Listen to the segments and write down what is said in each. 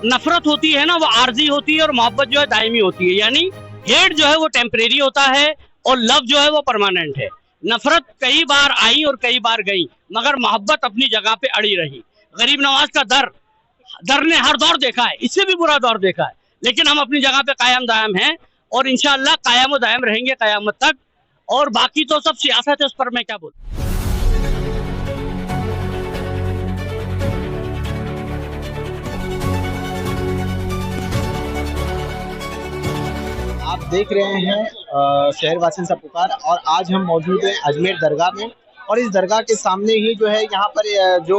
नफरत होती है ना वो आर्जी होती है और मोहब्बत जो है दायमी होती है। यानी हेट जो है वो टेम्परेरी होता है और लव जो है वो परमानेंट है। नफरत कई बार आई और कई बार गई, मगर मोहब्बत अपनी जगह पे अड़ी रही। गरीब नवाज का दर दर ने हर दौर देखा है, इससे भी बुरा दौर देखा है, लेकिन हम अपनी जगह पे कायम दायम हैं और इंशाअल्लाह कायम दायम रहेंगे कयामत तक। और बाकी तो सब सियासत है, उस पर मैं क्या बोलूं। आप देख रहे हैं शहरवासियों का पुकार। और आज हम मौजूद हैं अजमेर दरगाह में। और इस दरगाह के सामने ही जो है यहाँ पर जो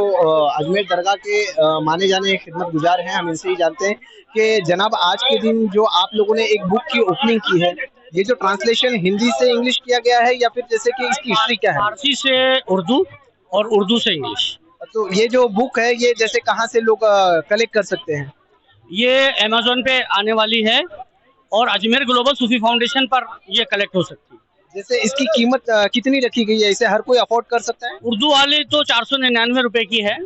अजमेर दरगाह के माने जाने खिदमत गुजार हैं, हम इनसे ही जानते हैं कि जनाब आज के दिन जो आप लोगों ने एक बुक की ओपनिंग की है, ये जो ट्रांसलेशन हिंदी से इंग्लिश किया गया है या फिर जैसे कि इसकी हिस्ट्री क्या है? फारसी से उर्दू और उर्दू से इंग्लिश। तो ये जो बुक है ये जैसे कहाँ से लोग कलेक्ट कर सकते हैं? ये अमेज़न पे आने वाली है और अजमेर ग्लोबल सूफी फाउंडेशन पर ये कलेक्ट हो सकती है। जैसे इसकी कीमत कितनी रखी गई है? इसे हर कोई अफोर्ड कर सकता है? उर्दू वाली तो 499 रुपए की है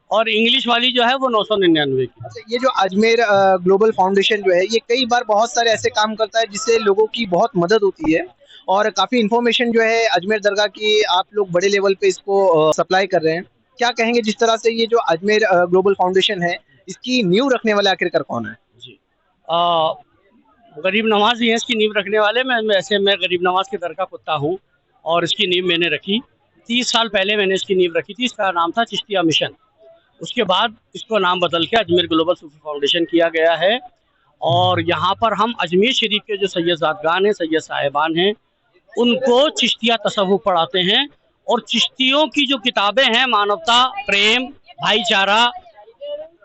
और इंग्लिश वाली जो है वो 999 की। अच्छा, ये जो अजमेर ग्लोबल फाउंडेशन जो है ये कई बार बहुत सारे ऐसे काम करता है जिससे लोगों की बहुत मदद होती है और काफी इन्फॉर्मेशन जो है अजमेर दरगाह की आप लोग बड़े लेवल पे इसको सप्लाई कर रहे हैं। क्या कहेंगे जिस तरह से ये जो अजमेर ग्लोबल फाउंडेशन है इसकी नींव रखने वाले आखिरकार कौन है? जी, गरीब नवाज ही हैं इसकी नींव रखने वाले। मैं गरीब नवाज के दर का कुत्ता हूँ और इसकी नींव मैंने रखी 30 साल पहले। मैंने इसकी नींव रखी थी, इसका नाम था चिश्तिया मिशन। उसके बाद इसको नाम बदल के अजमेर ग्लोबल सूफी फाउंडेशन किया गया है। और यहाँ पर हम अजमेर शरीफ के जो सैयद ज़ादगान हैं, सैयद साहिबान हैं, उनको चिश्तिया तसव्वुफ़ पढ़ाते हैं। और चिश्तियों की जो किताबें हैं, मानवता, प्रेम, भाईचारा,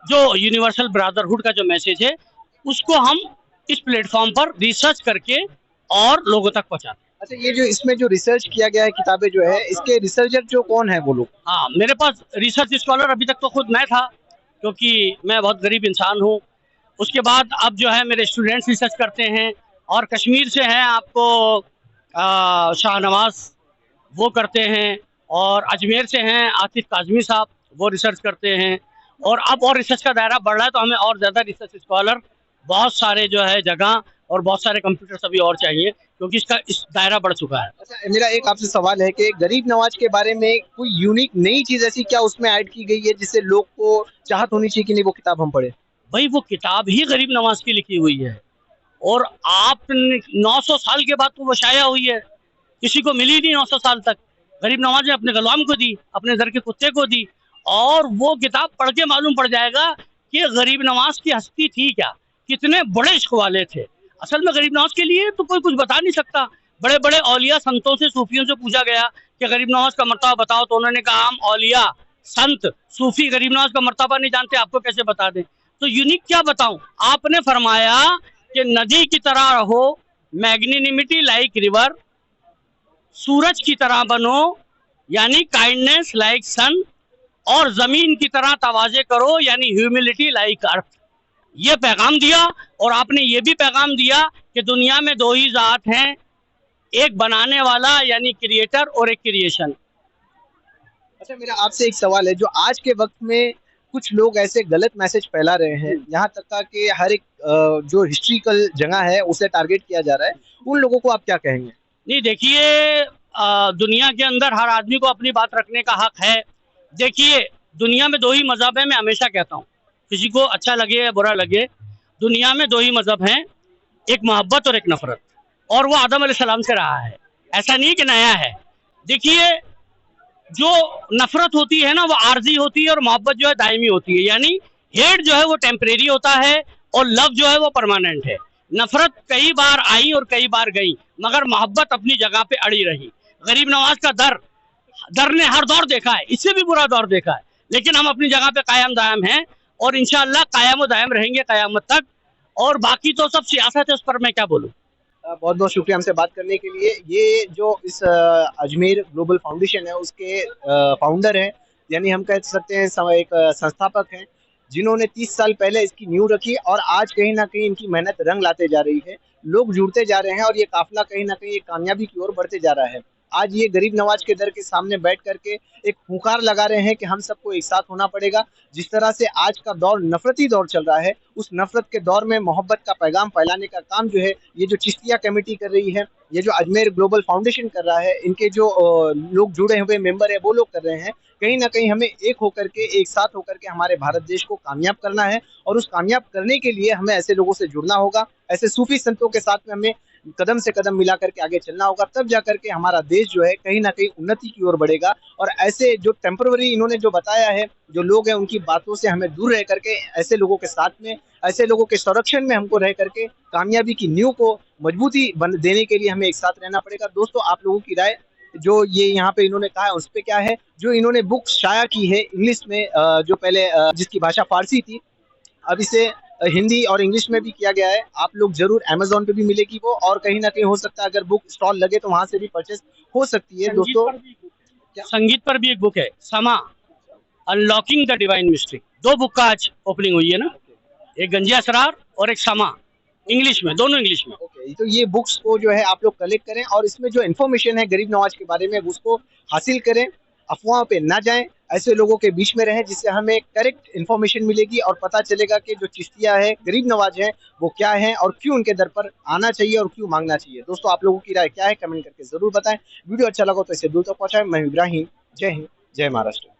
जो यूनिवर्सल ब्रदरहुड का जो मैसेज है, उसको हम इस प्लेटफॉर्म पर रिसर्च करके और लोगों तक पहुँचाते हैं। अच्छा, ये जो इसमें जो रिसर्च किया गया है किताबें जो है इसके रिसर्चर जो कौन है वो लोग? हाँ, मेरे पास रिसर्च स्कॉलर अभी तक तो खुद मैं था, क्योंकि मैं बहुत गरीब इंसान हूँ। उसके बाद अब जो है मेरे स्टूडेंट्स रिसर्च करते हैं और कश्मीर से हैं आपको शाहनवाज, वो करते हैं। और अजमेर से हैं आतिफ काजमी साहब, वो रिसर्च करते हैं। और अब और रिसर्च का दायरा बढ़ रहा है तो हमें और ज़्यादा रिसर्च स्कॉलर, बहुत सारे जो है जगह और बहुत सारे कंप्यूटर्स अभी और चाहिए, क्योंकि इसका इस दायरा बढ़ चुका है। अच्छा, मेरा एक आपसे सवाल है कि गरीब नवाज के बारे में कोई यूनिक नई चीज ऐसी क्या उसमें ऐड की गई है जिससे लोग को चाहत होनी चाहिए कि नहीं वो किताब हम पढ़े? भाई वो किताब ही गरीब नवाज की लिखी हुई है और आप 900 साल के बाद तो वो शाया हुई है, किसी को मिली नहीं 900 साल तक। गरीब नवाज ने अपने गुलाम को दी, अपने दर के कुत्ते को दी। और वो किताब पढ़ के मालूम पड़ जाएगा कि गरीब नवाज की हस्ती थी क्या, कितने बड़े इश्क वाले थे। असल में गरीब नवाज के लिए तो कोई कुछ बता नहीं सकता। बड़े बड़े औलिया संतों से, सूफियों से पूछा गया कि गरीब नवाज का मर्तबा बताओ, तो उन्होंने कहा हम औलिया संत सूफी गरीब नवाज का मर्तबा नहीं जानते, आपको कैसे बता दें। तो यूनिक क्या बताऊं, आपने फरमाया कि नदी की तरह रहो, मैग्निनिमिटी लाइक रिवर, सूरज की तरह बनो यानी काइंडनेस लाइक सन, और जमीन की तरह तवाज़े करो यानी ह्यूमिलिटी लाइक अर्थ। ये पैगाम दिया। और आपने ये भी पैगाम दिया कि दुनिया में दो ही ज़ात हैं, एक बनाने वाला यानी क्रिएटर और एक क्रिएशन। अच्छा, मेरा आपसे एक सवाल है, जो आज के वक्त में कुछ लोग ऐसे गलत मैसेज फैला रहे हैं, यहाँ तक का कि हर एक जो हिस्ट्रिकल जगह है उसे टारगेट किया जा रहा है, उन लोगों को आप क्या कहेंगे? नहीं, देखिए, दुनिया के अंदर हर आदमी को अपनी बात रखने का हक है। देखिए, दुनिया में दो ही मजहब है, मैं हमेशा कहता हूँ, किसी को अच्छा लगे या बुरा लगे, दुनिया में दो ही मजहब हैं, एक मोहब्बत और एक नफरत। और वो आदम अलैहिस्सलाम से रहा है, ऐसा नहीं कि नया है। देखिए, जो नफरत होती है ना वो आर्जी होती है और मोहब्बत जो है दायमी होती है। यानी हेट जो है वो टेम्परेरी होता है और लव जो है वो परमानेंट है। नफरत कई बार आई और कई बार गई, मगर मोहब्बत अपनी जगह पे अड़ी रही। गरीब नवाज का दर ने हर दौर देखा है, इससे भी बुरा दौर देखा है, लेकिन हम अपनी जगह पे कायम दायम हैं और इंशाअल्लाह कायम दायम रहेंगे कयामत तक। और बाकी तो सब सियासत है, उस पर मैं क्या बोलूँ। बहुत बहुत शुक्रिया हमसे बात करने के लिए। ये जो इस अजमेर ग्लोबल फाउंडेशन है उसके फाउंडर हैं, यानी हम कह सकते हैं एक संस्थापक हैं, जिन्होंने 30 साल पहले इसकी नींव रखी और आज कहीं ना कहीं इनकी मेहनत रंग लाते जा रही है। लोग जुड़ते जा रहे हैं और ये काफिला कहीं ना कहीं एक कामयाबी की ओर बढ़ते जा रहा है। आज ये गरीब नवाज के दर के सामने बैठ करके एक पुकार लगा रहे हैं कि हम सबको एक साथ होना पड़ेगा। जिस तरह से आज का दौर नफरती दौर चल रहा है, उस नफरत के दौर में मोहब्बत का पैगाम फैलाने का काम जो है ये जो चिश्तिया कमेटी कर रही है, ये जो अजमेर ग्लोबल फाउंडेशन कर रहा है, इनके जो लोग जुड़े हुए मेंबर है वो लोग कर रहे हैं। कहीं ना कहीं हमें एक होकर के, एक साथ होकर के हमारे भारत देश को कामयाब करना है, और उस कामयाब करने के लिए हमें ऐसे लोगों से जुड़ना होगा, ऐसे सूफी संतों के साथ में हमें कदम से कदम मिला करके आगे चलना होगा। तब जाकर के हमारा देश जो है कहीं ना कहीं उन्नति की ओर बढ़ेगा। और ऐसे जो टेम्पररी इन्होंने जो बताया है, जो लोग हैं उनकी बातों से हमें दूर रह करके ऐसे लोगों के साथ में, ऐसे लोगों के संरक्षण में हमको रह करके कामयाबी की नींव को मजबूती देने के लिए हमें एक साथ रहना पड़ेगा। दोस्तों, आप लोगों की राय जो ये यहाँ पे इन्होंने कहा है उस पे क्या है? जो इन्होंने बुक शाया की है इंग्लिश में, जो पहले जिसकी भाषा फारसी थी, अब इसे हिंदी और इंग्लिश में भी किया गया है। आप लोग जरूर अमेजोन पे भी मिलेगी वो, और कहीं ना कहीं हो सकता है अगर बुक स्टॉल लगे तो वहां से भी परचेस हो सकती है। दोस्तों, संगीत पर भी एक बुक है, समा unlocking the divine mystery. 2 book का आज ओपनिंग हुई है ना, एक गंजी असरार और एक समा, इंग्लिश में, दोनों इंग्लिश में। ओके, तो ये बुक्स को जो है आप लोग कलेक्ट करें, और इसमें जो इन्फॉर्मेशन है गरीब नवाज के बारे में उसको हासिल करें, अफवाहों पे ना जाएं, ऐसे लोगों के बीच में रहें जिससे हमें करेक्ट इन्फॉर्मेशन मिलेगी और पता चलेगा कि जो चिश्तिया है, गरीब नवाज है, वो क्या है और क्यों उनके दर पर आना चाहिए और क्यों मांगना चाहिए। दोस्तों, आप लोगों की राय क्या है कमेंट करके जरूर बताएं। वीडियो अच्छा लगा तो इसे दूर तक पहुंचाएं। मैं इब्राहिम, जय हिंद, जय महाराष्ट्र।